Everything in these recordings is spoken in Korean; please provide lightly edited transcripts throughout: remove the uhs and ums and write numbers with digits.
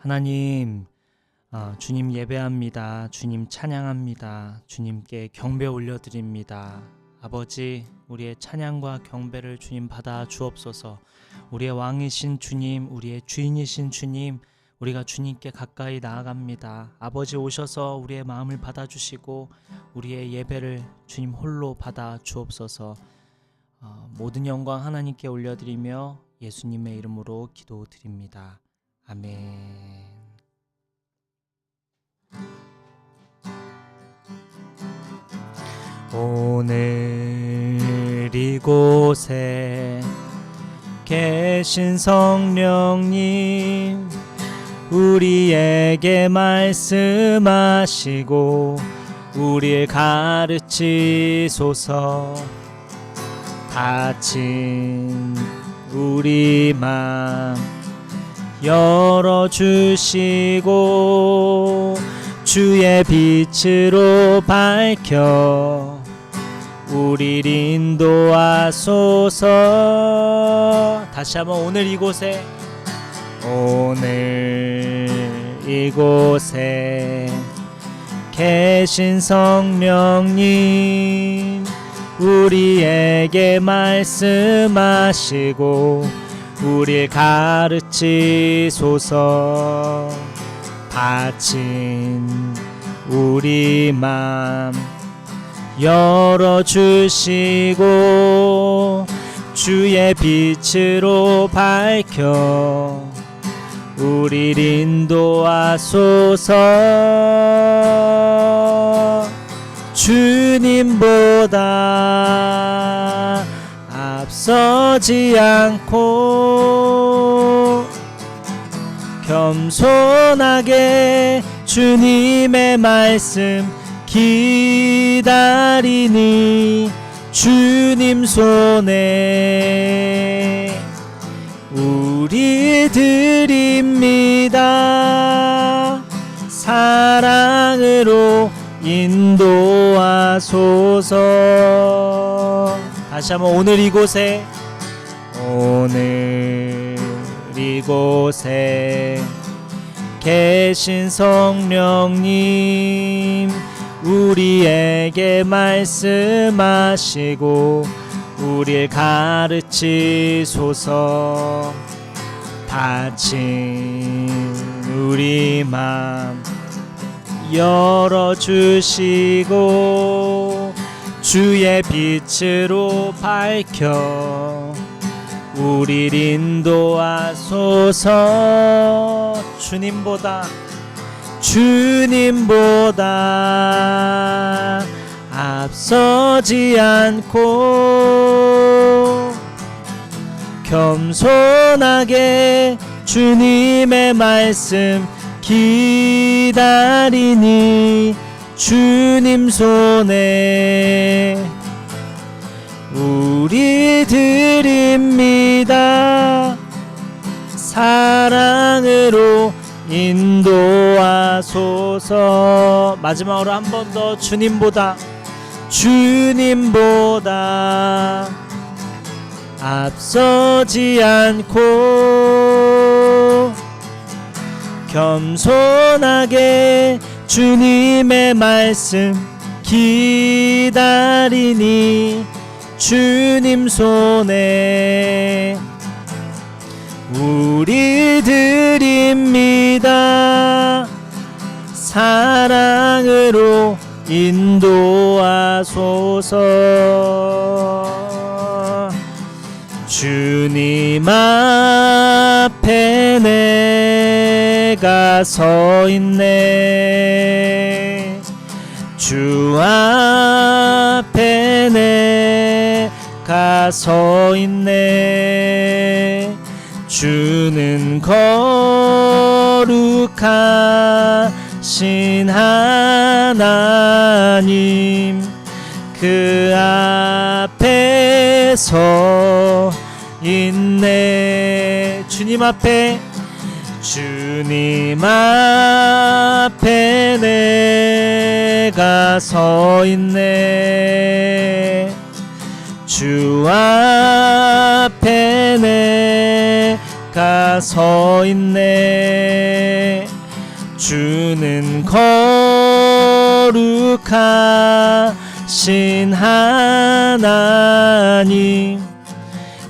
하나님, 주님 예배합니다. 주님 찬양합니다. 주님께 경배 올려드립니다. 아버지, 우리의 찬양과 경배를 주님 받아 주옵소서. 우리의 왕이신 주님, 우리의 주인이신 주님, 우리가 주님께 가까이 나아갑니다. 아버지 오셔서 우리의 마음을 받아주시고 우리의 예배를 주님 홀로 받아 주옵소서. 모든 영광 하나님께 올려드리며 예수님의 이름으로 기도드립니다. 아멘. 오늘 이곳에 계신 성령님, 우리에게 말씀하시고 우리를 가르치소서. 닫힌 우리 맘 열어주시고 주의 빛으로 밝혀 우리를 인도하소서. 다시 한번 오늘 이곳에 계신 성령님, 우리에게 말씀하시고 우리를 가르치소서. 닫힌 우리 맘 열어주시고 주의 빛으로 밝혀 우리를 인도하소서. 주님보다 앞서지 않고 겸손하게 주님의 말씀 기다리니 주님 손에 우리 드립니다. 사랑으로 인도하소서. 다시 한번 오늘 이곳에 계신 성령님, 우리에게 말씀하시고 우리를 가르치소서. 닫힌 우리 맘 열어주시고 주의 빛으로 밝혀 우리를 인도하소서. 주님보다 앞서지 않고 겸손하게 주님의 말씀 기다리니 주님 손에 우리 드립니다. 사랑으로 인도하소서. 마지막으로 한 번 더 주님보다 앞서지 않고 겸손하게 주님의 말씀 기다리니 주님 손에 우리 드립니다. 사랑으로 인도하소서. 주님 앞에 내가 서 있네. 주 앞에 내가 서 있네. 주는 거룩하신 하나님, 그 앞에 서 있네. 주님 앞에 내가 서 있네. 주 앞에 내가 서 있네. 주는 거룩하신 하나님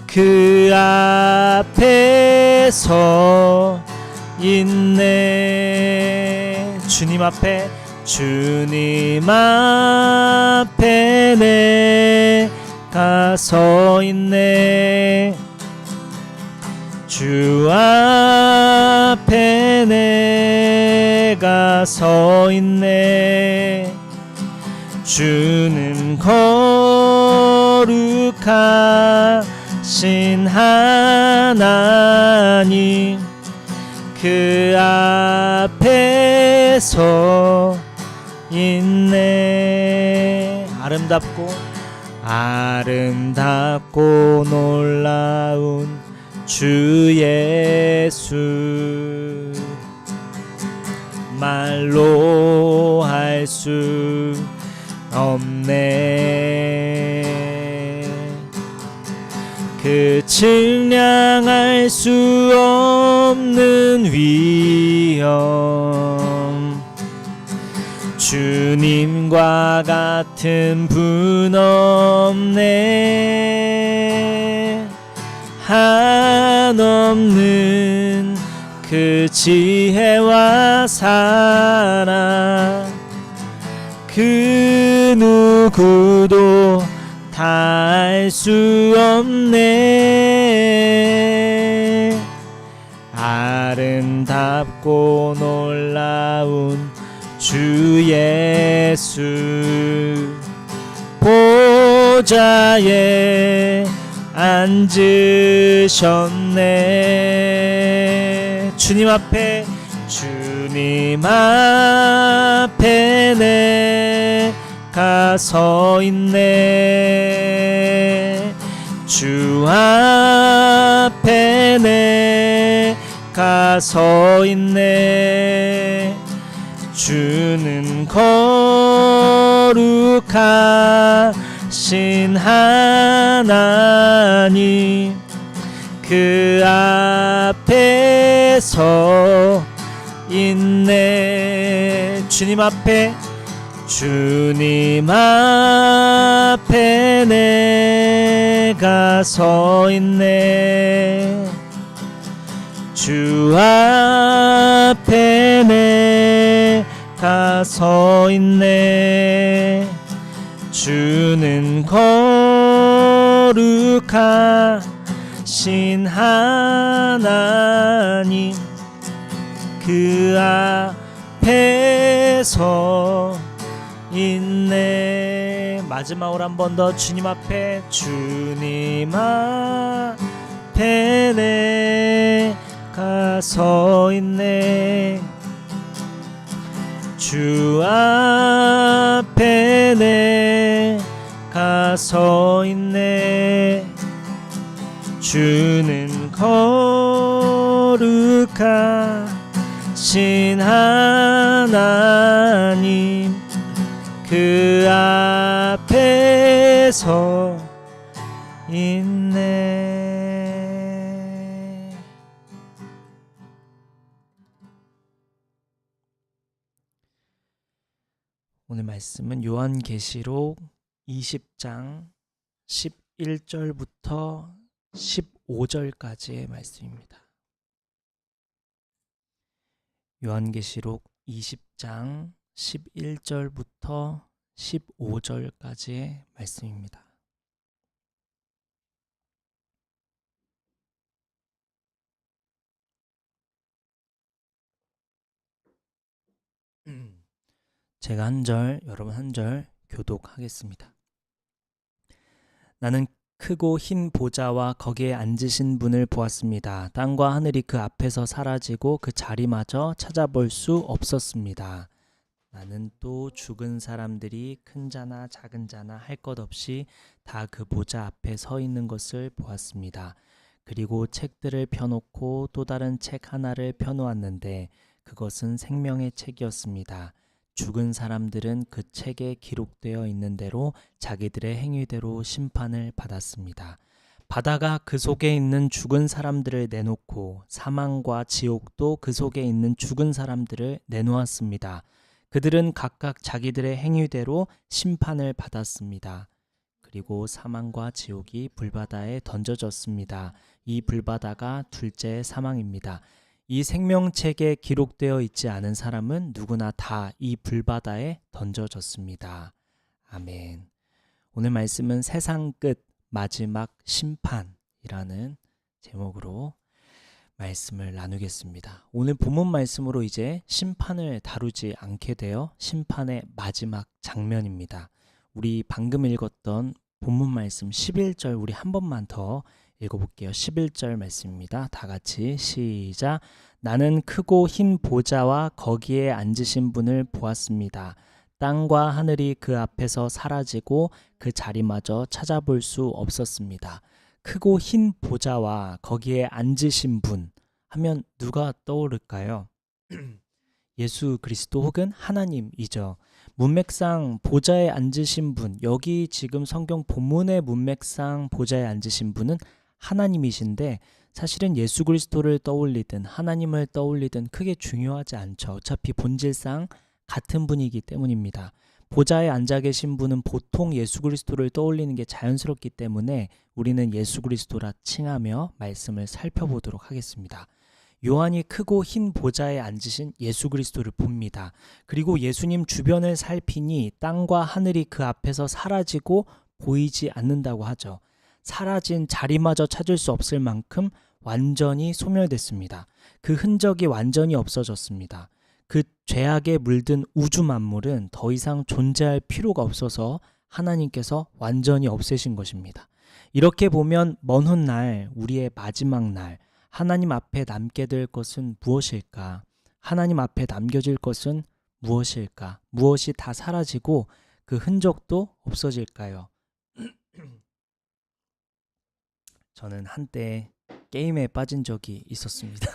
그 앞에 서 있네. 주님 앞에 내가 서 있네. 주 앞에 내가 서 있네. 주는 거룩하신 하나님 그 앞에 서 있네. 아름답고 놀라운 주 예수 말로 할 수 없네. 그 측량할 수 없는 위엄 주님과 같은 분 없네. 한없는 그 지혜와 사랑 그 누구도 다 알 수 없네. 아름답고 놀라운 주 예수 보좌에 앉으셨네. 주님 앞에 내가 서 있네. 주 앞에 내가 서 있네. 주는 거룩하신 하나님 그 앞에 서 있네. 주님 앞에 내가 서 있네. 주 앞에 내가 서 있네. 주는 거룩하신 하나님 그 앞에 서 있네. 마지막으로 한 번 더 주님 앞에 내가 서 있네. 주 앞에 내가 서 있네. 주는 거룩하신 하나님 그 앞에 서 있네. 오늘 말씀은 요한계시록 20장 11절부터 15절까지의 말씀입니다. 요한계시록 20장 11절부터 15절까지의 말씀입니다. 제가 한 절, 여러분 한 절 교독하겠습니다. 나는 크고 흰 보좌와 거기에 앉으신 분을 보았습니다. 땅과 하늘이 그 앞에서 사라지고 그 자리마저 찾아볼 수 없었습니다. 나는 또 죽은 사람들이 큰 자나 작은 자나 할 것 없이 다 그 보좌 앞에 서 있는 것을 보았습니다. 그리고 책들을 펴놓고 또 다른 책 하나를 펴놓았는데 그것은 생명의 책이었습니다. 죽은 사람들은 그 책에 기록되어 있는 대로 자기들의 행위대로 심판을 받았습니다. 바다가 그 속에 있는 죽은 사람들을 내놓고 사망과 지옥도 그 속에 있는 죽은 사람들을 내놓았습니다. 그들은 각각 자기들의 행위대로 심판을 받았습니다. 그리고 사망과 지옥이 불바다에 던져졌습니다. 이 불바다가 둘째 사망입니다. 이 생명책에 기록되어 있지 않은 사람은 누구나 다 이 불바다에 던져졌습니다. 아멘. 오늘 말씀은 세상 끝 마지막 심판이라는 제목으로 말씀을 나누겠습니다. 오늘 본문 말씀으로 이제 심판을 다루지 않게 되어 심판의 마지막 장면입니다. 우리 방금 읽었던 본문 말씀 11절 우리 한 번만 더 읽어볼게요. 11절 말씀입니다. 다 같이 시작. 나는 크고 흰 보좌와 거기에 앉으신 분을 보았습니다. 땅과 하늘이 그 앞에서 사라지고 그 자리마저 찾아볼 수 없었습니다. 크고 흰 보좌와 거기에 앉으신 분 하면 누가 떠오를까요? 예수 그리스도 혹은 하나님이죠. 문맥상 보좌에 앉으신 분, 여기 지금 성경 본문의 문맥상 보좌에 앉으신 분은 하나님이신데 사실은 예수 그리스도를 떠올리든 하나님을 떠올리든 크게 중요하지 않죠. 어차피 본질상 같은 분이기 때문입니다. 보좌에 앉아 계신 분은 보통 예수 그리스도를 떠올리는 게 자연스럽기 때문에 우리는 예수 그리스도라 칭하며 말씀을 살펴보도록 하겠습니다. 요한이 크고 흰 보좌에 앉으신 예수 그리스도를 봅니다. 그리고 예수님 주변을 살피니 땅과 하늘이 그 앞에서 사라지고 보이지 않는다고 하죠. 사라진 자리마저 찾을 수 없을 만큼 완전히 소멸됐습니다. 그 흔적이 완전히 없어졌습니다. 그 죄악에 물든 우주 만물은 더 이상 존재할 필요가 없어서 하나님께서 완전히 없애신 것입니다. 이렇게 보면 먼 훗날 우리의 마지막 날 하나님 앞에 남게 될 것은 무엇일까? 하나님 앞에 남겨질 것은 무엇일까? 무엇이 다 사라지고 그 흔적도 없어질까요? 저는 한때 게임에 빠진 적이 있었습니다.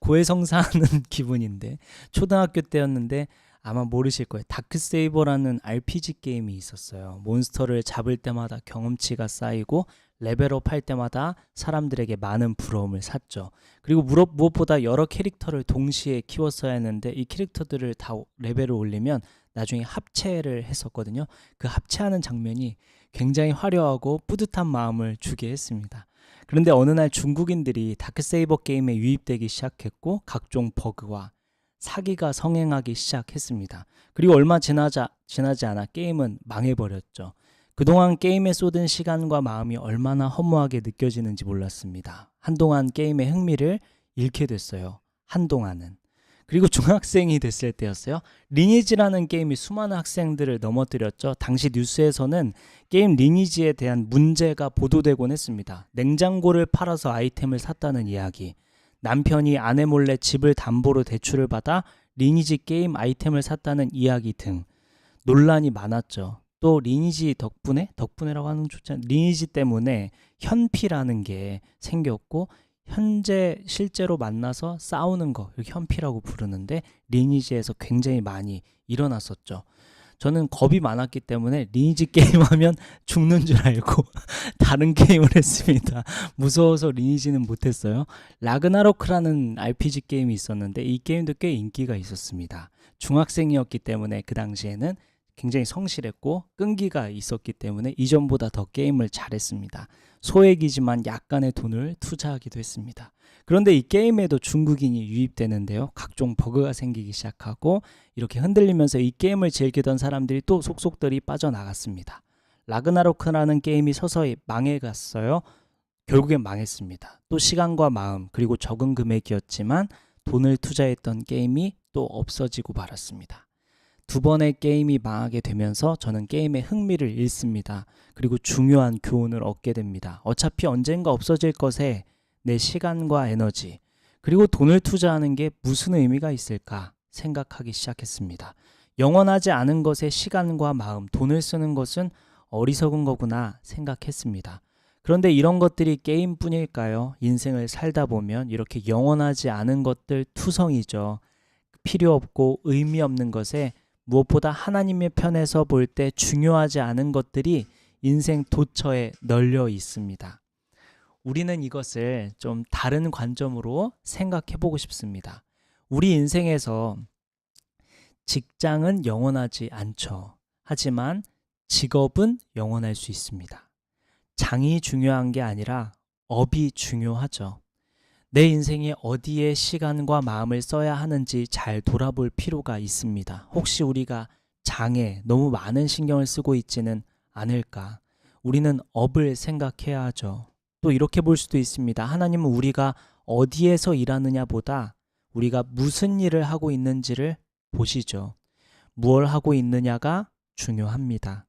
고해성사하는 기분인데 초등학교 때였는데 아마 모르실 거예요. 다크세이버라는 RPG 게임이 있었어요. 몬스터를 잡을 때마다 경험치가 쌓이고 레벨업 할 때마다 사람들에게 많은 부러움을 샀죠. 그리고 무엇보다 여러 캐릭터를 동시에 키웠어야 했는데 이 캐릭터들을 다 레벨을 올리면 나중에 합체를 했었거든요. 그 합체하는 장면이 굉장히 화려하고 뿌듯한 마음을 주게 했습니다. 그런데 어느 날 중국인들이 다크세이버 게임에 유입되기 시작했고 각종 버그와 사기가 성행하기 시작했습니다. 그리고 얼마 지나지 않아 게임은 망해버렸죠. 그동안 게임에 쏟은 시간과 마음이 얼마나 허무하게 느껴지는지 몰랐습니다. 한동안 게임의 흥미를 잃게 됐어요. 한동안은. 그리고 중학생이 됐을 때였어요. 리니지라는 게임이 수많은 학생들을 넘어뜨렸죠. 당시 뉴스에서는 게임 리니지에 대한 문제가 보도되곤 했습니다. 냉장고를 팔아서 아이템을 샀다는 이야기, 남편이 아내 몰래 집을 담보로 대출을 받아 리니지 게임 아이템을 샀다는 이야기 등 논란이 많았죠. 또 리니지 덕분에라고 하는 건 좋지 않아요. 리니지 때문에 현피라는 게 생겼고 현재 실제로 만나서 싸우는 거 현피라고 부르는데 리니지에서 굉장히 많이 일어났었죠. 저는 겁이 많았기 때문에 리니지 게임하면 죽는 줄 알고 다른 게임을 했습니다. 무서워서 리니지는 못했어요. 라그나로크라는 RPG 게임이 있었는데 이 게임도 꽤 인기가 있었습니다. 중학생이었기 때문에 그 당시에는 굉장히 성실했고 끈기가 있었기 때문에 이전보다 더 게임을 잘했습니다. 소액이지만 약간의 돈을 투자하기도 했습니다. 그런데 이 게임에도 중국인이 유입되는데요. 각종 버그가 생기기 시작하고 이렇게 흔들리면서 이 게임을 즐기던 사람들이 또 속속들이 빠져나갔습니다. 라그나로크라는 게임이 서서히 망해갔어요. 결국엔 망했습니다. 또 시간과 마음 그리고 적은 금액이었지만 돈을 투자했던 게임이 또 없어지고 말았습니다. 두 번의 게임이 망하게 되면서 저는 게임의 흥미를 잃습니다. 그리고 중요한 교훈을 얻게 됩니다. 어차피 언젠가 없어질 것에 내 시간과 에너지 그리고 돈을 투자하는 게 무슨 의미가 있을까 생각하기 시작했습니다. 영원하지 않은 것에 시간과 마음, 돈을 쓰는 것은 어리석은 거구나 생각했습니다. 그런데 이런 것들이 게임뿐일까요? 인생을 살다 보면 이렇게 영원하지 않은 것들 투성이죠. 필요 없고 의미 없는 것에 무엇보다 하나님의 편에서 볼 때 중요하지 않은 것들이 인생 도처에 널려 있습니다. 우리는 이것을 좀 다른 관점으로 생각해 보고 싶습니다. 우리 인생에서 직장은 영원하지 않죠. 하지만 직업은 영원할 수 있습니다. 장이 중요한 게 아니라 업이 중요하죠. 내 인생에 어디에 시간과 마음을 써야 하는지 잘 돌아볼 필요가 있습니다. 혹시 우리가 장에 너무 많은 신경을 쓰고 있지는 않을까? 우리는 업을 생각해야 하죠. 또 이렇게 볼 수도 있습니다. 하나님은 우리가 어디에서 일하느냐보다 우리가 무슨 일을 하고 있는지를 보시죠. 무엇을 하고 있느냐가 중요합니다.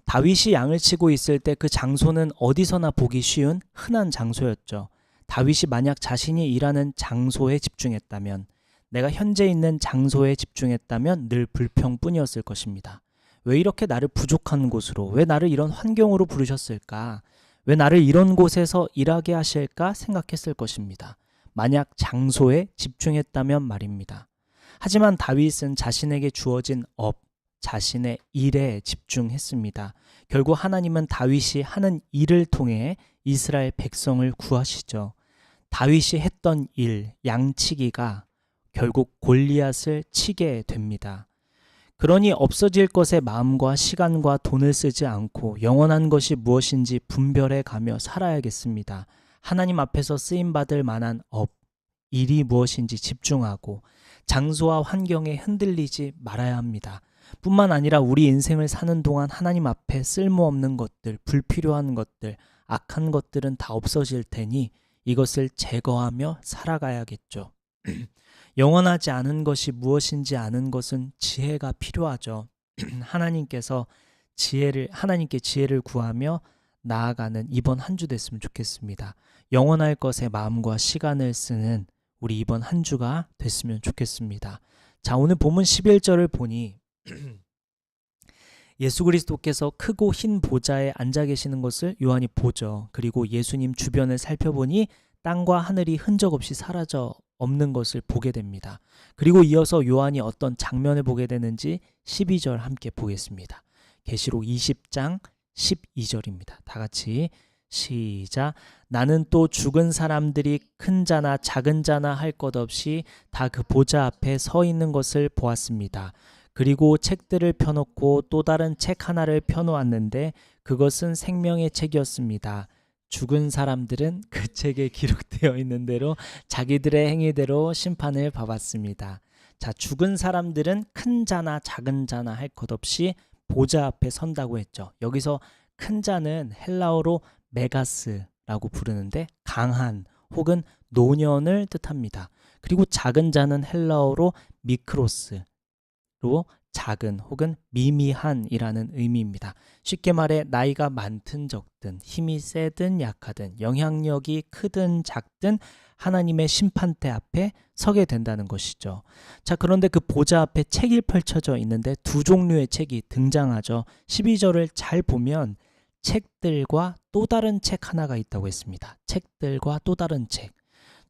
다윗이 양을 치고 있을 때 그 장소는 어디서나 보기 쉬운 흔한 장소였죠. 다윗이 만약 자신이 일하는 장소에 집중했다면, 내가 현재 있는 장소에 집중했다면 늘 불평뿐이었을 것입니다. 왜 이렇게 나를 부족한 곳으로, 왜 나를 이런 환경으로 부르셨을까? 왜 나를 이런 곳에서 일하게 하실까 생각했을 것입니다. 만약 장소에 집중했다면 말입니다. 하지만 다윗은 자신에게 주어진 업, 자신의 일에 집중했습니다. 결국 하나님은 다윗이 하는 일을 통해 이스라엘 백성을 구하시죠. 다윗이 했던 일, 양치기가 결국 골리앗을 치게 됩니다. 그러니 없어질 것에 마음과 시간과 돈을 쓰지 않고 영원한 것이 무엇인지 분별해 가며 살아야겠습니다. 하나님 앞에서 쓰임받을 만한 업, 일이 무엇인지 집중하고 장소와 환경에 흔들리지 말아야 합니다. 뿐만 아니라 우리 인생을 사는 동안 하나님 앞에 쓸모없는 것들, 불필요한 것들, 악한 것들은 다 없어질 테니 이것을 제거하며 살아가야겠죠. 영원하지 않은 것이 무엇인지 아는 것은 지혜가 필요하죠. 하나님께 지혜를 구하며 나아가는 이번 한 주 됐으면 좋겠습니다. 영원할 것에 마음과 시간을 쓰는 우리 이번 한 주가 됐으면 좋겠습니다. 자, 오늘 본문 11절을 보니 예수 그리스도께서 크고 흰 보좌에 앉아 계시는 것을 요한이 보죠. 그리고 예수님 주변을 살펴보니 땅과 하늘이 흔적 없이 사라져 없는 것을 보게 됩니다. 그리고 이어서 요한이 어떤 장면을 보게 되는지 12절 함께 보겠습니다. 계시록 20장 12절입니다. 다 같이 시작. 나는 또 죽은 사람들이 큰 자나 작은 자나 할 것 없이 다 그 보좌 앞에 서 있는 것을 보았습니다. 그리고 책들을 펴놓고 또 다른 책 하나를 펴놓았는데 그것은 생명의 책이었습니다. 죽은 사람들은 그 책에 기록되어 있는 대로 자기들의 행위대로 심판을 받았습니다. 자, 죽은 사람들은 큰 자나 작은 자나 할 것 없이 보좌 앞에 선다고 했죠. 여기서 큰 자는 헬라어로 메가스라고 부르는데 강한 혹은 노년을 뜻합니다. 그리고 작은 자는 헬라어로 미크로스로 작은 혹은 미미한이라는 의미입니다. 쉽게 말해 나이가 많든 적든 힘이 세든 약하든 영향력이 크든 작든 하나님의 심판대 앞에 서게 된다는 것이죠. 자, 그런데 그 보좌 앞에 책이 펼쳐져 있는데 두 종류의 책이 등장하죠. 12절을 잘 보면 책들과 또 다른 책 하나가 있다고 했습니다. 책들과 또 다른 책.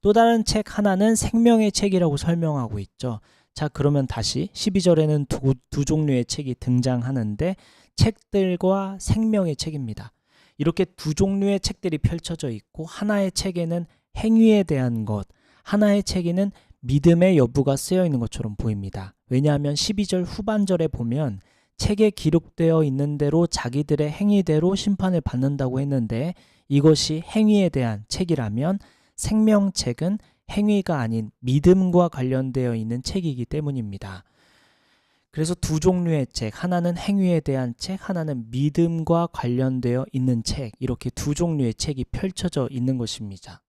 또 다른 책 하나는 생명의 책이라고 설명하고 있죠. 자, 그러면 다시 12절에는 두 종류의 책이 등장하는데 책들과 생명의 책입니다. 이렇게 두 종류의 책들이 펼쳐져 있고 하나의 책에는 행위에 대한 것, 하나의 책에는 믿음의 여부가 쓰여 있는 것처럼 보입니다. 왜냐하면 12절 후반절에 보면 책에 기록되어 있는 대로 자기들의 행위대로 심판을 받는다고 했는데 이것이 행위에 대한 책이라면 생명책은 행위가 아닌 믿음과 관련되어 있는 책이기 때문입니다. 그래서 두 종류의 책, 하나는 행위에 대한 책, 하나는 믿음과 관련되어 있는 책, 이렇게 두 종류의 책이 펼쳐져 있는 것입니다.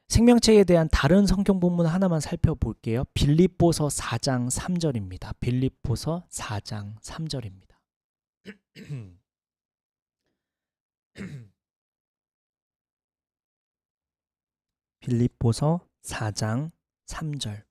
생명책에 대한 다른 성경 본문 하나만 살펴볼게요. 빌립보서 4장 3절입니다. 빌립보서 4장 3절입니다. 빌립보서 4장 3절.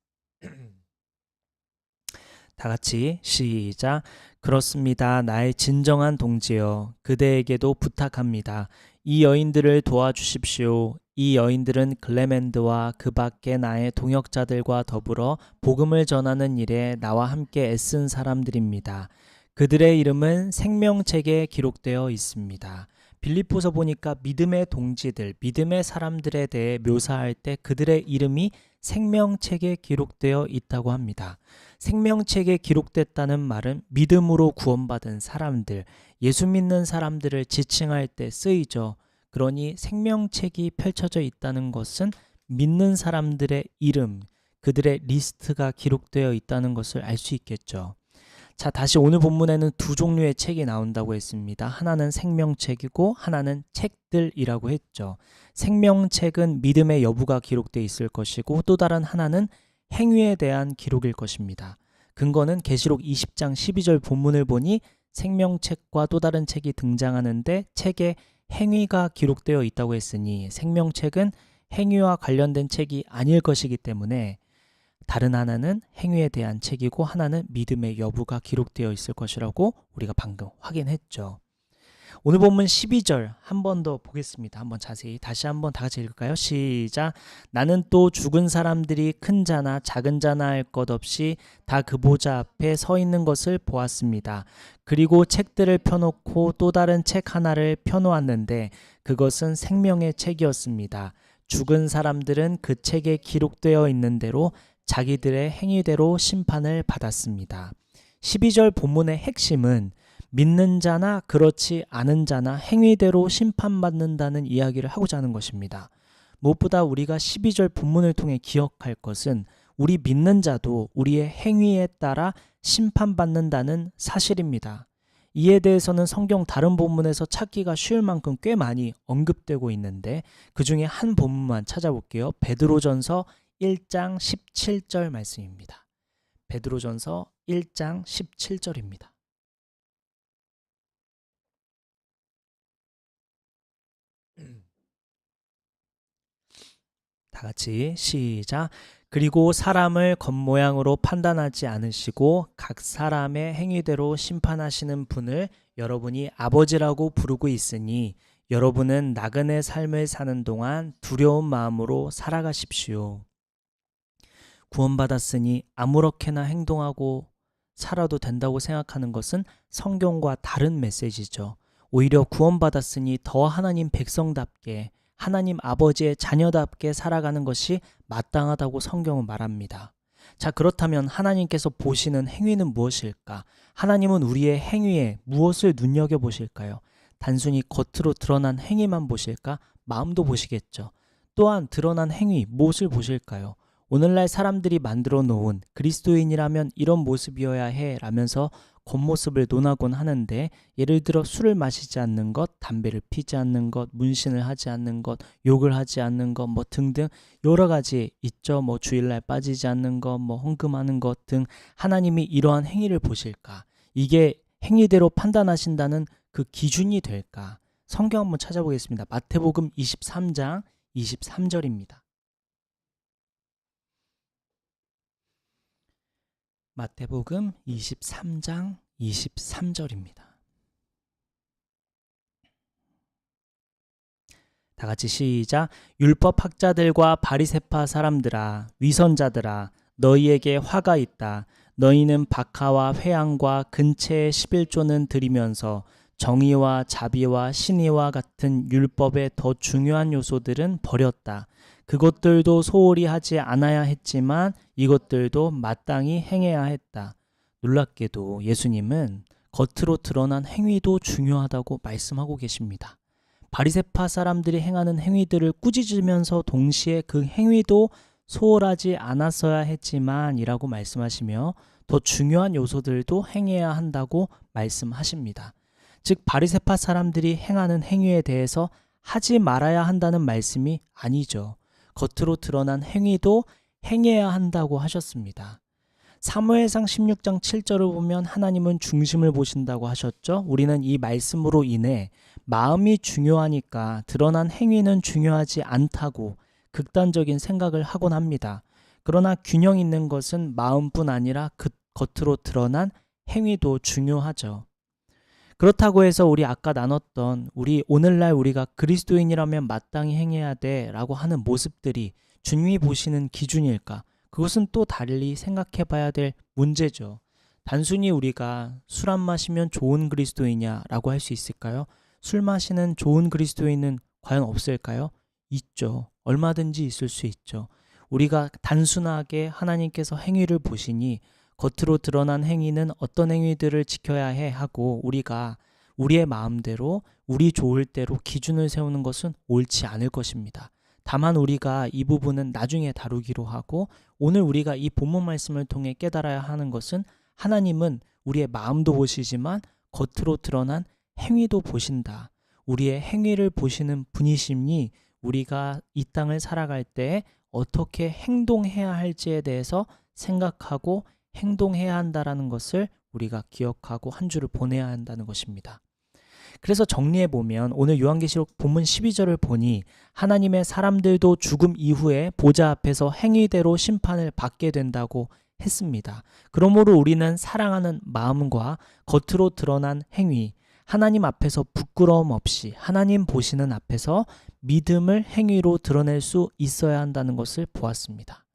다 같이 시작. 그렇습니다. 나의 진정한 동지여, 그대에게도 부탁합니다. 이 여인들을 도와주십시오. 이 여인들은 글레멘드와 그 밖에 나의 동역자들과 더불어 복음을 전하는 일에 나와 함께 애쓴 사람들입니다. 그들의 이름은 생명책에 기록되어 있습니다. 빌립보서 보니까 믿음의 동지들, 믿음의 사람들에 대해 묘사할 때 그들의 이름이 생명책에 기록되어 있다고 합니다. 생명책에 기록됐다는 말은 믿음으로 구원받은 사람들, 예수 믿는 사람들을 지칭할 때 쓰이죠. 그러니 생명책이 펼쳐져 있다는 것은 믿는 사람들의 이름, 그들의 리스트가 기록되어 있다는 것을 알 수 있겠죠. 자, 다시 오늘 본문에는 두 종류의 책이 나온다고 했습니다. 하나는 생명책이고 하나는 책들이라고 했죠. 생명책은 믿음의 여부가 기록되어 있을 것이고 또 다른 하나는 행위에 대한 기록일 것입니다. 근거는 계시록 20장 12절 본문을 보니 생명책과 또 다른 책이 등장하는데 책에 행위가 기록되어 있다고 했으니 생명책은 행위와 관련된 책이 아닐 것이기 때문에 다른 하나는 행위에 대한 책이고 하나는 믿음의 여부가 기록되어 있을 것이라고 우리가 방금 확인했죠. 오늘 본문 12절 한 번 더 보겠습니다. 한번 자세히 다시 한번 다 같이 읽을까요? 시작. 나는 또 죽은 사람들이 큰 자나 작은 자나 할 것 없이 다 그 보좌 앞에 서 있는 것을 보았습니다. 그리고 책들을 펴놓고 또 다른 책 하나를 펴놓았는데 그것은 생명의 책이었습니다. 죽은 사람들은 그 책에 기록되어 있는 대로 자기들의 행위대로 심판을 받았습니다. 12절 본문의 핵심은 믿는 자나 그렇지 않은 자나 행위대로 심판받는다는 이야기를 하고자 하는 것입니다. 무엇보다 우리가 12절 본문을 통해 기억할 것은 우리 믿는 자도 우리의 행위에 따라 심판받는다는 사실입니다. 이에 대해서는 성경 다른 본문에서 찾기가 쉬울 만큼 꽤 많이 언급되고 있는데 그 중에 한 본문만 찾아볼게요. 베드로전서 1장 17절 말씀입니다. 베드로전서 1장 17절입니다. 다 같이 시작. 그리고 사람을 겉모양으로 판단하지 않으시고 각 사람의 행위대로 심판하시는 분을 여러분이 아버지라고 부르고 있으니 여러분은 나그네 삶을 사는 동안 두려운 마음으로 살아가십시오. 구원받았으니 아무렇게나 행동하고 살아도 된다고 생각하는 것은 성경과 다른 메시지죠. 오히려 구원받았으니 더 하나님 백성답게 하나님 아버지의 자녀답게 살아가는 것이 마땅하다고 성경은 말합니다. 자, 그렇다면 하나님께서 보시는 행위는 무엇일까? 하나님은 우리의 행위에 무엇을 눈여겨보실까요? 단순히 겉으로 드러난 행위만 보실까? 마음도 보시겠죠. 또한 드러난 행위, 무엇을 보실까요? 오늘날 사람들이 만들어 놓은 그리스도인이라면 이런 모습이어야 해 라면서 겉모습을 논하곤 하는데 예를 들어 술을 마시지 않는 것, 담배를 피지 않는 것, 문신을 하지 않는 것, 욕을 하지 않는 것 뭐 등등 여러 가지 있죠. 뭐 주일날 빠지지 않는 것, 뭐 헌금하는 것 등 하나님이 이러한 행위를 보실까? 이게 행위대로 판단하신다는 그 기준이 될까? 성경 한번 찾아보겠습니다. 마태복음 23장 23절입니다. 마태복음 23장 23절입니다. 다 같이 시작. 율법 학자들과 바리새파 사람들아, 위선자들아, 너희에게 화가 있다. 너희는 박하와 회향과 근체의 11조는 드리면서 정의와 자비와 신의와 같은 율법의 더 중요한 요소들은 버렸다. 그것들도 소홀히 하지 않아야 했지만 이것들도 마땅히 행해야 했다. 놀랍게도 예수님은 겉으로 드러난 행위도 중요하다고 말씀하고 계십니다. 바리새파 사람들이 행하는 행위들을 꾸짖으면서 동시에 그 행위도 소홀하지 않았어야 했지만 이라고 말씀하시며 더 중요한 요소들도 행해야 한다고 말씀하십니다. 즉 바리새파 사람들이 행하는 행위에 대해서 하지 말아야 한다는 말씀이 아니죠. 겉으로 드러난 행위도 행해야 한다고 하셨습니다. 사무엘상 16장 7절을 보면 하나님은 중심을 보신다고 하셨죠. 우리는 이 말씀으로 인해 마음이 중요하니까 드러난 행위는 중요하지 않다고 극단적인 생각을 하곤 합니다. 그러나 균형 있는 것은 마음뿐 아니라 그 겉으로 드러난 행위도 중요하죠. 그렇다고 해서 우리 아까 나눴던 우리 오늘날 우리가 그리스도인이라면 마땅히 행해야 돼 라고 하는 모습들이 주님이 보시는 기준일까? 그것은 또 달리 생각해 봐야 될 문제죠. 단순히 우리가 술 안 마시면 좋은 그리스도이냐라고 할 수 있을까요? 술 마시는 좋은 그리스도인은 과연 없을까요? 있죠. 얼마든지 있을 수 있죠. 우리가 단순하게 하나님께서 행위를 보시니 겉으로 드러난 행위는 어떤 행위들을 지켜야 해 하고 우리가 우리의 마음대로 우리 좋을 대로 기준을 세우는 것은 옳지 않을 것입니다. 다만 우리가 이 부분은 나중에 다루기로 하고 오늘 우리가 이 본문 말씀을 통해 깨달아야 하는 것은 하나님은 우리의 마음도 보시지만 겉으로 드러난 행위도 보신다. 우리의 행위를 보시는 분이시니 우리가 이 땅을 살아갈 때 어떻게 행동해야 할지에 대해서 생각하고 행동해야 한다라는 것을 우리가 기억하고 한 주를 보내야 한다는 것입니다. 그래서 정리해보면 오늘 요한계시록 본문 12절을 보니 하나님의 사람들도 죽음 이후에 보좌 앞에서 행위대로 심판을 받게 된다고 했습니다. 그러므로 우리는 사랑하는 마음과 겉으로 드러난 행위, 하나님 앞에서 부끄러움 없이 하나님 보시는 앞에서 믿음을 행위로 드러낼 수 있어야 한다는 것을 보았습니다.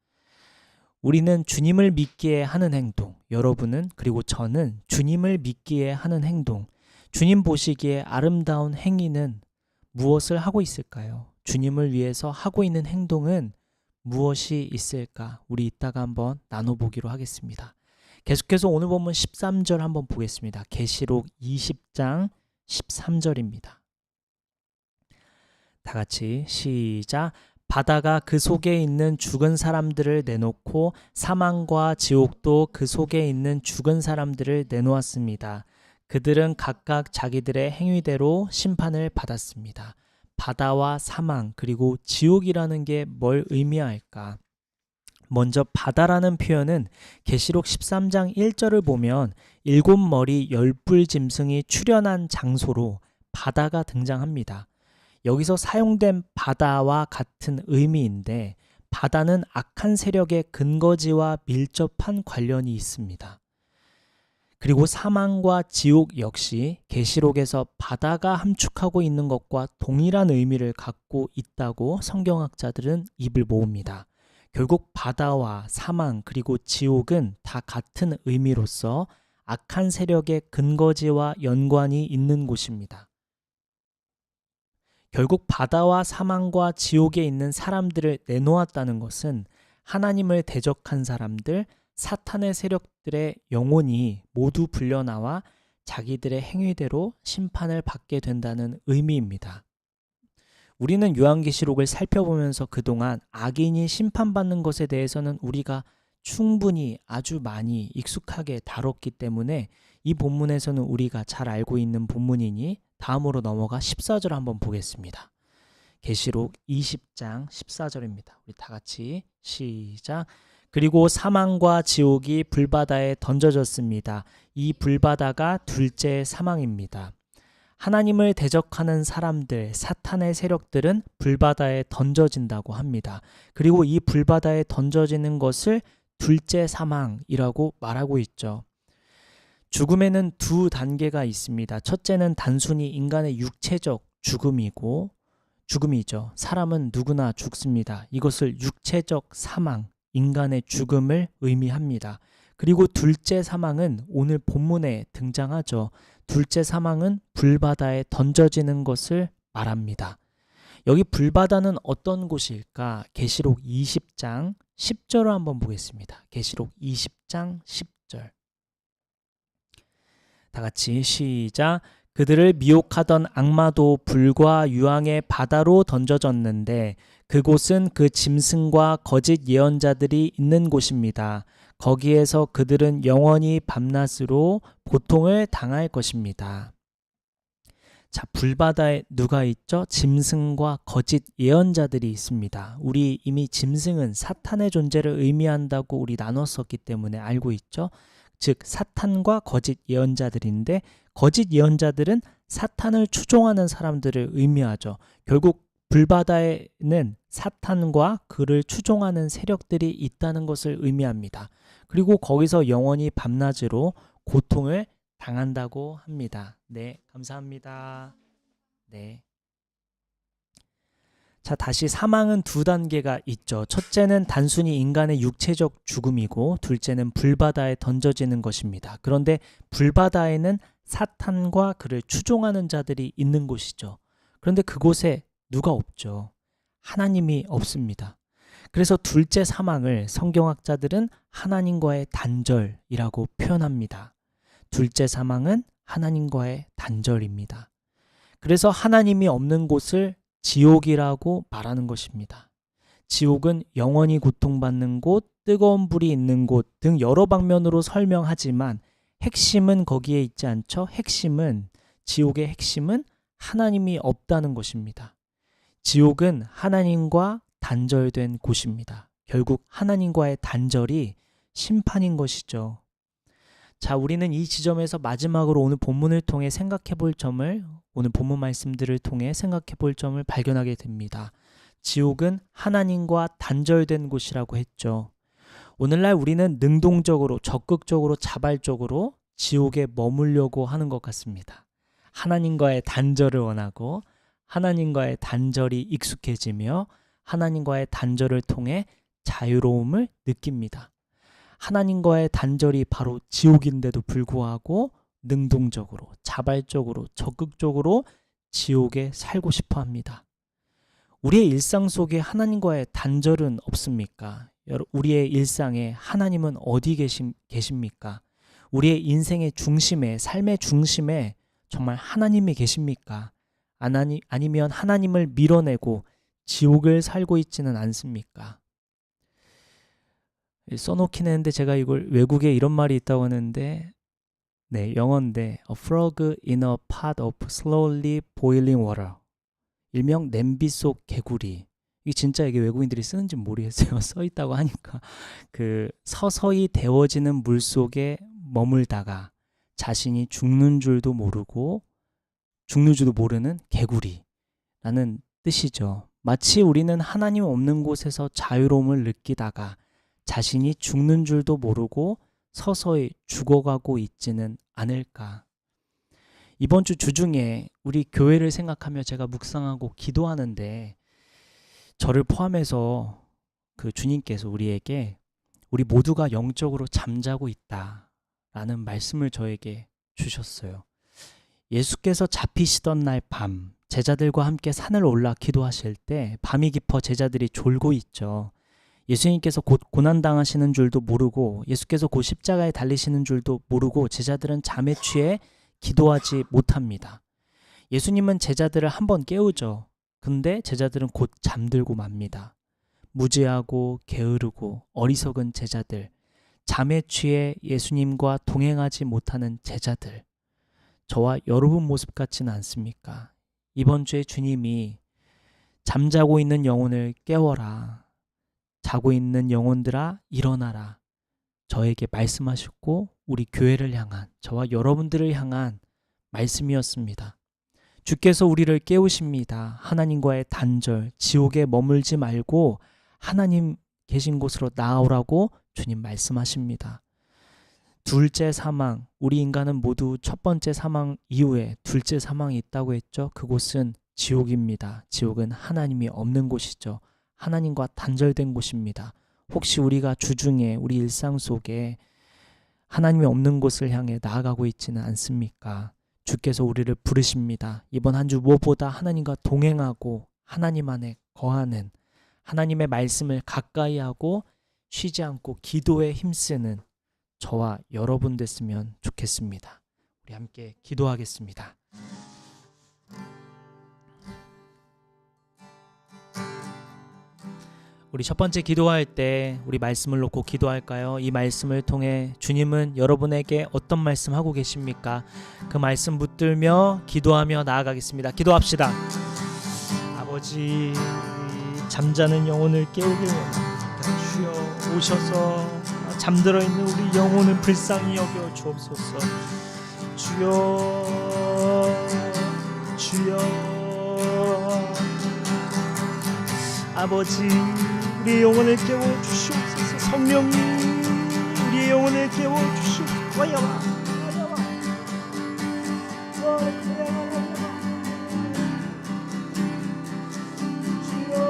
우리는 주님을 믿기에 하는 행동, 여러분은 그리고 저는 주님을 믿기에 하는 행동, 주님 보시기에 아름다운 행위는 무엇을 하고 있을까요? 주님을 위해서 하고 있는 행동은 무엇이 있을까? 우리 이따가 한번 나눠보기로 하겠습니다. 계속해서 오늘 본문 13절 한번 보겠습니다. 계시록 20장 13절입니다. 다 같이 시작. 바다가 그 속에 있는 죽은 사람들을 내놓고 사망과 지옥도 그 속에 있는 죽은 사람들을 내놓았습니다. 그들은 각각 자기들의 행위대로 심판을 받았습니다. 바다와 사망 그리고 지옥이라는 게 뭘 의미할까? 먼저 바다라는 표현은 계시록 13장 1절을 보면 7머리 10뿔 짐승이 출현한 장소로 바다가 등장합니다. 여기서 사용된 바다와 같은 의미인데 바다는 악한 세력의 근거지와 밀접한 관련이 있습니다. 그리고 사망과 지옥 역시 계시록에서 바다가 함축하고 있는 것과 동일한 의미를 갖고 있다고 성경학자들은 입을 모읍니다. 결국 바다와 사망 그리고 지옥은 다 같은 의미로서 악한 세력의 근거지와 연관이 있는 곳입니다. 결국 바다와 사망과 지옥에 있는 사람들을 내놓았다는 것은 하나님을 대적한 사람들, 사탄의 세력들의 영혼이 모두 불려나와 자기들의 행위대로 심판을 받게 된다는 의미입니다. 우리는 요한계시록을 살펴보면서 그동안 악인이 심판받는 것에 대해서는 우리가 충분히 아주 많이 익숙하게 다뤘기 때문에 이 본문에서는 우리가 잘 알고 있는 본문이니 다음으로 넘어가 14절 한번 보겠습니다. 계시록 20장 14절입니다. 우리 다 같이 시작. 그리고 사망과 지옥이 불바다에 던져졌습니다. 이 불바다가 둘째 사망입니다. 하나님을 대적하는 사람들, 사탄의 세력들은 불바다에 던져진다고 합니다. 그리고 이 불바다에 던져지는 것을 둘째 사망이라고 말하고 있죠. 죽음에는 두 단계가 있습니다. 첫째는 단순히 인간의 육체적 죽음이죠. 사람은 누구나 죽습니다. 이것을 육체적 사망, 인간의 죽음을 의미합니다. 그리고 둘째 사망은 오늘 본문에 등장하죠. 둘째 사망은 불바다에 던져지는 것을 말합니다. 여기 불바다는 어떤 곳일까? 계시록 20장 10절을 한번 보겠습니다. 계시록 20장 10절. 다 같이 시작. 그들을 미혹하던 악마도 불과 유황의 바다로 던져졌는데 그곳은 그 짐승과 거짓 예언자들이 있는 곳입니다. 거기에서 그들은 영원히 밤낮으로 고통을 당할 것입니다. 자, 불바다에 누가 있죠? 짐승과 거짓 예언자들이 있습니다. 우리 이미 짐승은 사탄의 존재를 의미한다고 우리 나눴었기 때문에 알고 있죠? 즉 사탄과 거짓 예언자들인데 거짓 예언자들은 사탄을 추종하는 사람들을 의미하죠. 결국 불바다에는 사탄과 그를 추종하는 세력들이 있다는 것을 의미합니다. 그리고 거기서 영원히 밤낮으로 고통을 당한다고 합니다. 네, 감사합니다. 네. 자, 다시 사망은 두 단계가 있죠. 첫째는 단순히 인간의 육체적 죽음이고 둘째는 불바다에 던져지는 것입니다. 그런데 불바다에는 사탄과 그를 추종하는 자들이 있는 곳이죠. 그런데 그곳에 누가 없죠. 하나님이 없습니다. 그래서 둘째 사망을 성경학자들은 하나님과의 단절이라고 표현합니다. 둘째 사망은 하나님과의 단절입니다. 그래서 하나님이 없는 곳을 지옥이라고 말하는 것입니다. 지옥은 영원히 고통받는 곳, 뜨거운 불이 있는 곳 등 여러 방면으로 설명하지만 핵심은 거기에 있지 않죠. 지옥의 핵심은 하나님이 없다는 것입니다. 지옥은 하나님과 단절된 곳입니다. 결국 하나님과의 단절이 심판인 것이죠. 자, 우리는 이 지점에서 마지막으로 오늘 본문을 통해 오늘 본문 말씀들을 통해 생각해 볼 점을 발견하게 됩니다. 지옥은 하나님과 단절된 곳이라고 했죠. 오늘날 우리는 능동적으로, 적극적으로, 자발적으로 지옥에 머물려고 하는 것 같습니다. 하나님과의 단절을 원하고 하나님과의 단절이 익숙해지며 하나님과의 단절을 통해 자유로움을 느낍니다. 하나님과의 단절이 바로 지옥인데도 불구하고 능동적으로, 자발적으로, 적극적으로 지옥에 살고 싶어 합니다. 우리의 일상 속에 하나님과의 단절은 없습니까? 우리의 일상에 하나님은 어디 계십니까? 우리의 인생의 중심에, 삶의 중심에 정말 하나님이 계십니까? 아니면 하나님을 밀어내고 지옥을 살고 있지는 않습니까? 써놓긴 했는데 제가 이걸 외국에 이런 말이 있다고 하는데 영어인데 A frog in a pot of slowly boiling water, 일명 냄비 속 개구리. 이게 외국인들이 쓰는지 모르겠어요. 써 있다고 하니까 서서히 데워지는 물 속에 머물다가 자신이 죽는 줄도 모르는 개구리라는 뜻이죠. 마치 우리는 하나님 없는 곳에서 자유로움을 느끼다가 자신이 죽는 줄도 모르고 서서히 죽어가고 있지는 않을까. 이번 주 주중에 우리 교회를 생각하며 제가 묵상하고 기도하는데 저를 포함해서 주님께서 우리에게 우리 모두가 영적으로 잠자고 있다라는 말씀을 저에게 주셨어요. 예수께서 잡히시던 날 밤 제자들과 함께 산을 올라 기도하실 때 밤이 깊어 제자들이 졸고 있죠. 예수님께서 곧 고난당하시는 줄도 모르고 예수께서 곧 십자가에 달리시는 줄도 모르고 제자들은 잠에 취해 기도하지 못합니다. 예수님은 제자들을 한번 깨우죠. 근데 제자들은 곧 잠들고 맙니다. 무지하고 게으르고 어리석은 제자들, 잠에 취해 예수님과 동행하지 못하는 제자들, 저와 여러분 모습 같지는 않습니까? 이번 주에 주님이 잠자고 있는 영혼을 깨워라, 자고 있는 영혼들아 일어나라, 저에게 말씀하셨고 우리 교회를 향한, 저와 여러분들을 향한 말씀이었습니다. 주께서 우리를 깨우십니다. 하나님과의 단절, 지옥에 머물지 말고 하나님 계신 곳으로 나아오라고 주님 말씀하십니다. 둘째 사망, 우리 인간은 모두 첫 번째 사망 이후에 둘째 사망이 있다고 했죠. 그곳은 지옥입니다. 지옥은 하나님이 없는 곳이죠. 하나님과 단절된 곳입니다. 혹시 우리가 주중에 우리 일상 속에 하나님이 없는 곳을 향해 나아가고 있지는 않습니까? 주께서 우리를 부르십니다. 이번 한 주 무엇보다 하나님과 동행하고 하나님 안에 거하는, 하나님의 말씀을 가까이 하고 쉬지 않고 기도에 힘쓰는 저와 여러분 됐으면 좋겠습니다. 우리 함께 기도하겠습니다. 우리 첫 번째 기도할 때 우리 말씀을 놓고 기도할까요? 이 말씀을 통해 주님은 여러분에게 어떤 말씀 하고 계십니까? 그 말씀 붙들며 기도하며 나아가겠습니다. 기도합시다. 아버지, 잠자는 영혼을 깨우길 원합니다. 주여 오셔서 잠들어 있는 우리 영혼을 불쌍히 여겨 주옵소서. 주여 아버지, 우리의 영혼을 깨워주시옵소서. 성령님, 우리의 영혼을 깨워주시옵소서. 와야와 주여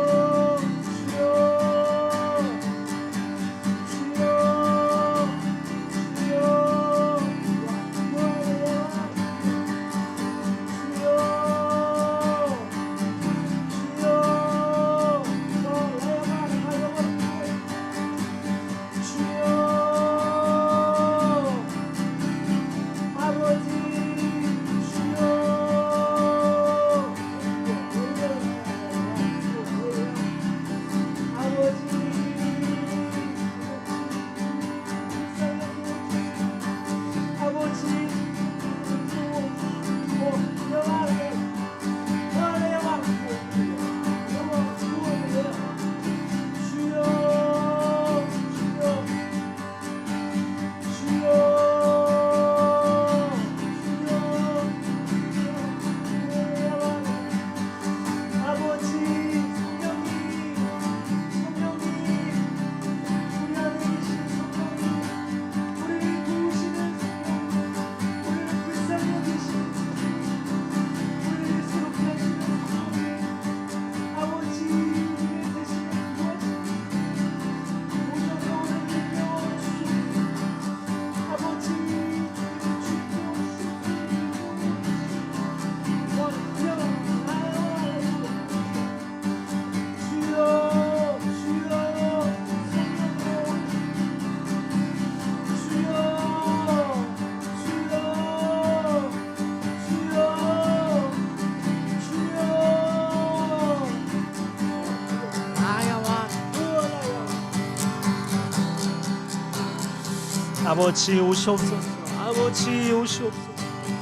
아버지 오시옵소서. 아버지 오시옵소서.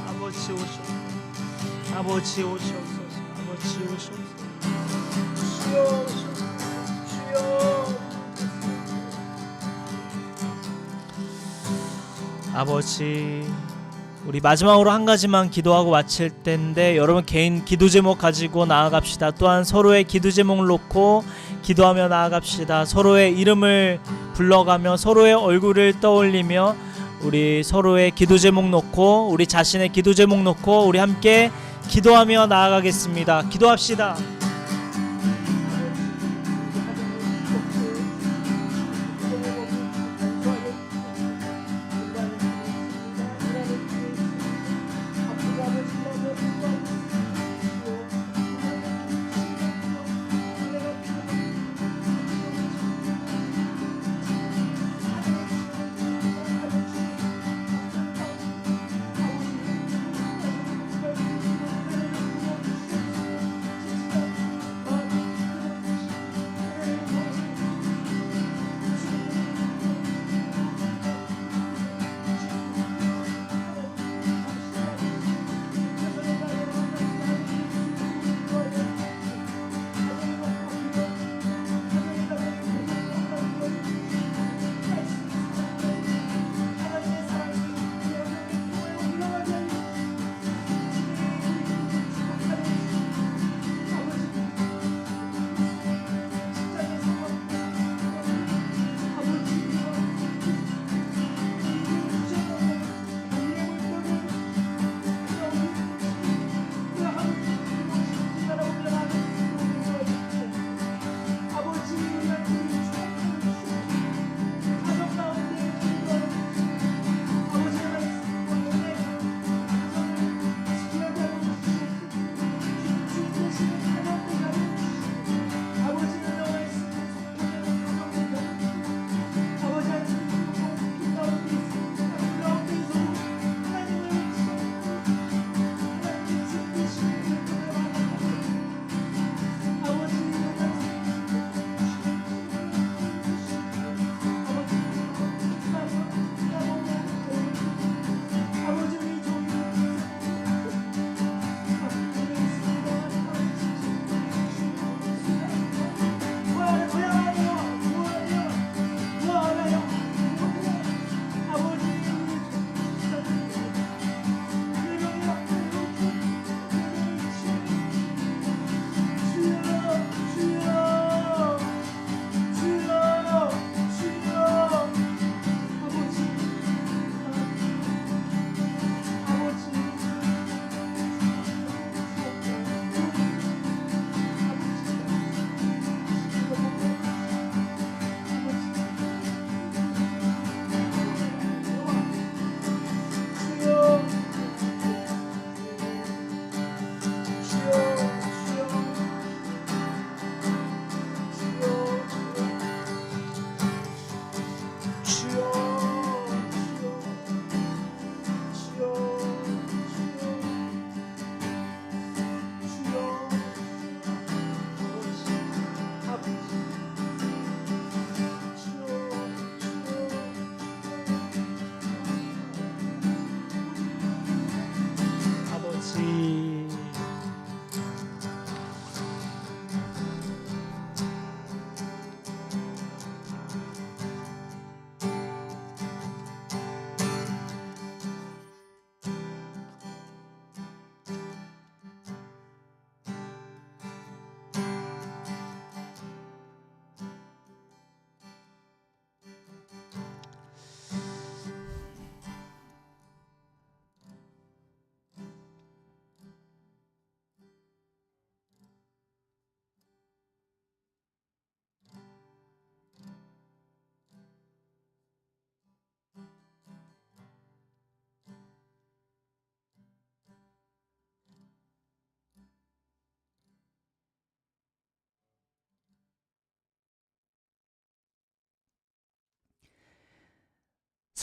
아버지 오시옵소서. 아버지 오시옵소서. 아버지 오시옵소서. 주여 주여. 아버지, 우리 마지막으로 한 가지만 기도하고 마칠 텐데 여러분 개인 기도 제목 가지고 나아갑시다. 또한 서로의 기도 제목을 놓고 기도하며 나아갑시다. 서로의 이름을 불러가며 서로의 얼굴을 떠올리며 우리 서로의 기도 제목 놓고 우리 자신의 기도 제목 놓고 우리 함께 기도하며 나아가겠습니다. 기도합시다.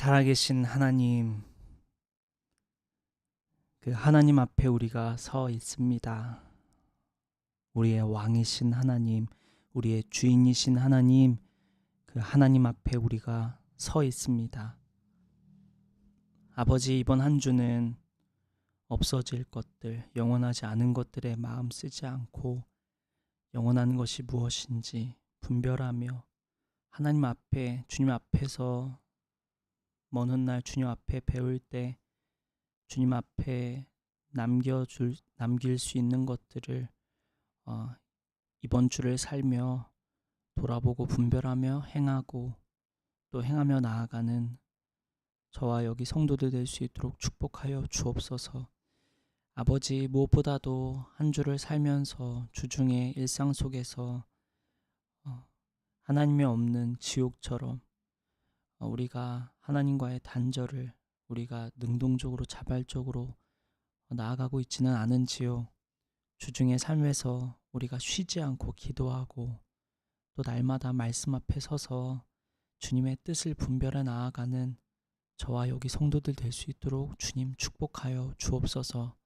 살아계신 하나님, 그 하나님 앞에 우리가 서 있습니다. 우리의 왕이신 하나님, 우리의 주인이신 하나님, 그 하나님 앞에 우리가 서 있습니다. 아버지, 이번 한 주는 없어질 것들, 영원하지 않은 것들에 마음 쓰지 않고 영원한 것이 무엇인지 분별하며 하나님 앞에, 주님 앞에서 먼 훗날 주님 앞에 배울 때 주님 앞에 남길 수 있는 것들을 이번 주를 살며 돌아보고 분별하며 행하고 또 행하며 나아가는 저와 여기 성도들 될 수 있도록 축복하여 주옵소서. 아버지, 무엇보다도 한 주를 살면서 주중의 일상 속에서 하나님이 없는 지옥처럼 우리가 하나님과의 단절을 우리가 능동적으로 자발적으로 나아가고 있지는 않은지요. 주중의 삶에서 우리가 쉬지 않고 기도하고 또 날마다 말씀 앞에 서서 주님의 뜻을 분별해 나아가는 저와 여기 성도들 될 수 있도록 주님 축복하여 주옵소서.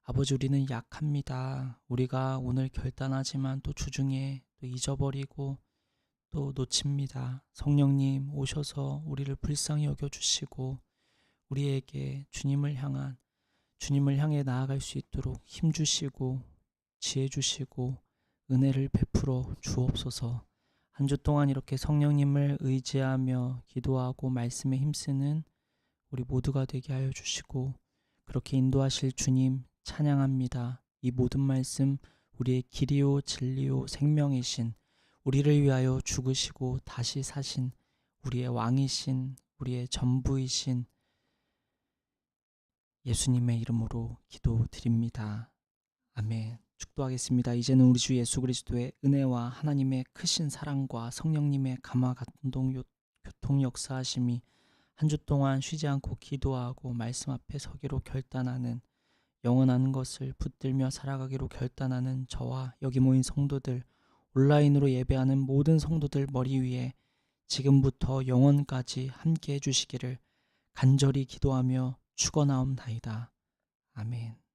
아버지, 우리는 약합니다. 우리가 오늘 결단하지만 또 주중에 또 잊어버리고 또 놓칩니다. 성령님 오셔서 우리를 불쌍히 여겨주시고 우리에게 주님을 향해 나아갈 수 있도록 힘주시고 지혜 주시고 은혜를 베풀어 주옵소서. 한 주 동안 이렇게 성령님을 의지하며 기도하고 말씀에 힘쓰는 우리 모두가 되게 하여 주시고 그렇게 인도하실 주님 찬양합니다. 이 모든 말씀 우리의 길이요 진리요 생명이신 우리를 위하여 죽으시고 다시 사신 우리의 왕이신 우리의 전부이신 예수님의 이름으로 기도드립니다. 아멘. 축도하겠습니다. 이제는 우리 주 예수 그리스도의 은혜와 하나님의 크신 사랑과 성령님의 감화 감동 교통 역사하심이 한 주 동안 쉬지 않고 기도하고 말씀 앞에 서기로 결단하는 영원한 것을 붙들며 살아가기로 결단하는 저와 여기 모인 성도들, 온라인으로 예배하는 모든 성도들 머리 위에 지금부터 영원까지 함께 해주시기를 간절히 기도하며 축원하옵나이다. 아멘.